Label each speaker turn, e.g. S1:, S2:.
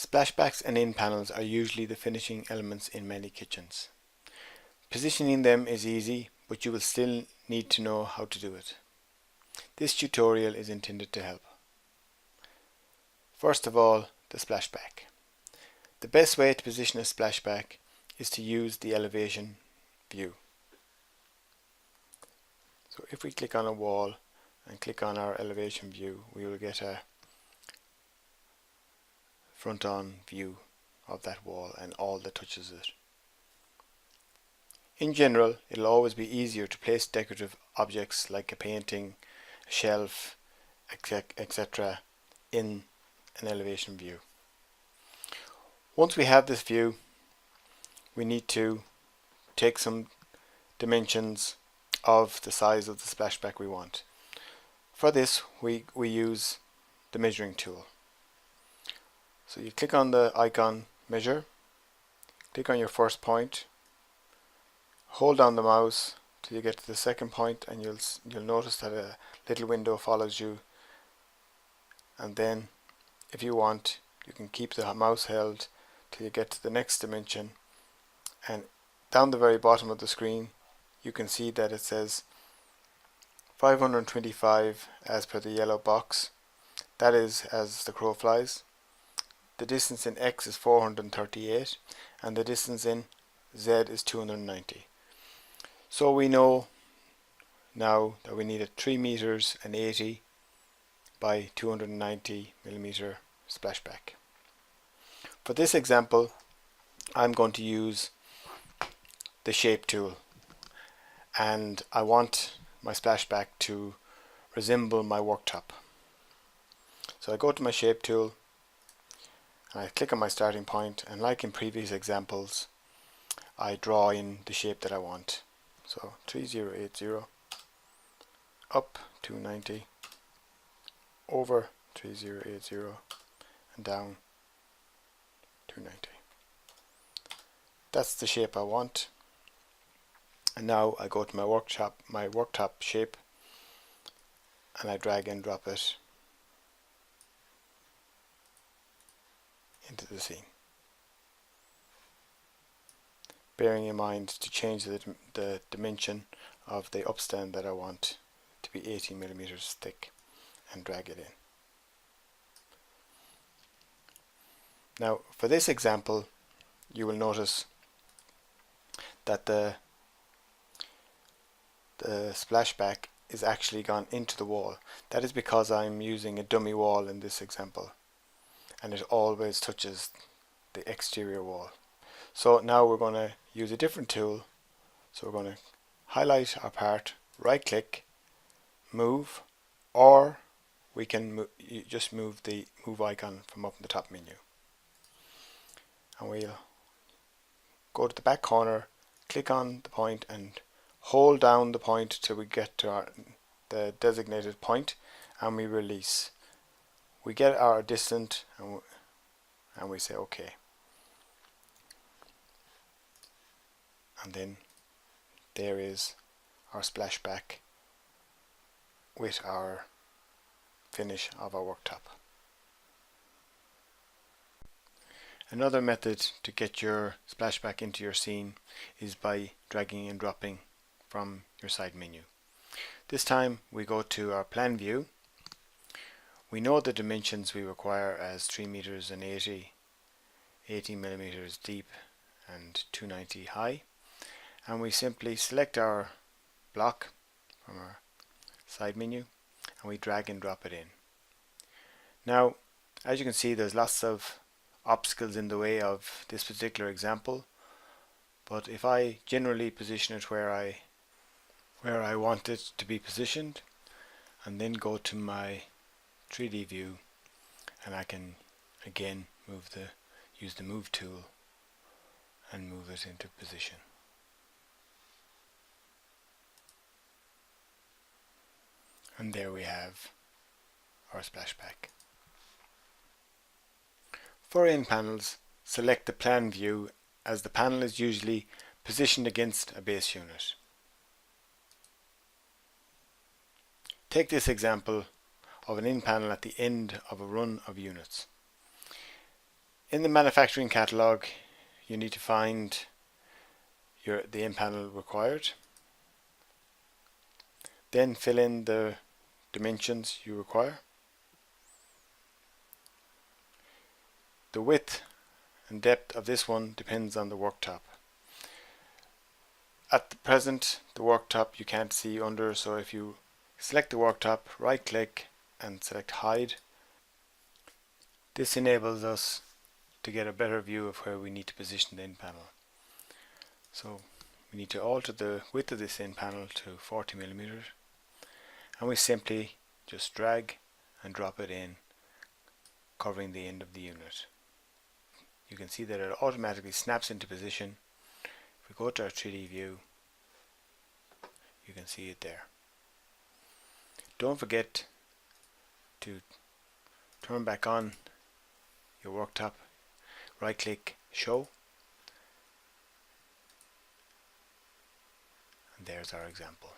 S1: Splashbacks and in panels are usually the finishing elements in many kitchens. Positioning them is easy, but you will still need to know how to do it. This tutorial is intended to help. First of all, the splashback. The best way to position a splashback is to use the elevation view. So if we click on a wall and click on our elevation view, we will get a front-on view of that wall and all that touches it. In general, it will always be easier to place decorative objects like a painting, a shelf, etc. in an elevation view. Once we have this view, we need to take some dimensions of the size of the splashback we want. For this, we use the measuring tool. So you click on the icon measure, click on your first point, hold down the mouse till you get to the second point, and you'll notice that a little window follows you, and then if you want, you can keep the mouse held till you get to the next dimension, and down the very bottom of the screen you can see that it says 525 as per the yellow box. That is as the crow flies. The distance in X is 438 and the distance in Z is 290. So we know now that we need a 3 meters and 80 by 290 millimeter splashback. For this example, I'm going to use the shape tool, and I want my splashback to resemble my worktop. So I go to my shape tool and I click on my starting point, and like in previous examples, I draw in the shape that I want. So 3080 up 290 over 3080 and down 290. That's the shape I want. And now I go to my worktop shape, and I drag and drop it into the scene. Bearing in mind to change the dimension of the upstand that I want to be 18 millimeters thick, and drag it in. Now for this example, you will notice that the splashback is actually gone into the wall. That is because I'm using a dummy wall in this example, and it always touches the exterior wall. So now we're going to use a different tool. So we're going to highlight our part, right click, move, or we can just move the move icon from up in the top menu. And we'll go to the back corner, click on the point and hold down the point till we get to the designated point, and we release. We get our distance and we say OK. And then there is our splashback with our finish of our worktop. Another method to get your splashback into your scene is by dragging and dropping from your side menu. This time we go to our plan view. We know the dimensions we require as 3 meters and 80, 18 millimeters deep and 290 high, and we simply select our block from our side menu and we drag and drop it in. Now as you can see, there's lots of obstacles in the way of this particular example, but if I generally position it where I want it to be positioned, and then go to my 3D view, and I can again use the move tool and move it into position. And there we have our splashback. For in panels, select the plan view, as the panel is usually positioned against a base unit. Take this example of an in panel at the end of a run of units. In the manufacturing catalog, you need to find the in panel required. Then fill in the dimensions you require. The width and depth of this one depends on the worktop. At the present, the worktop you can't see under, so if you select the worktop, right click and select hide, this enables us to get a better view of where we need to position the in panel. So we need to alter the width of this in panel to 40 millimeters, and we simply just drag and drop it in, covering the end of the unit. You can see that it automatically snaps into position. If we go to our 3D view, you can see it there. Don't forget to turn back on your worktop, right click, show, and there's our example.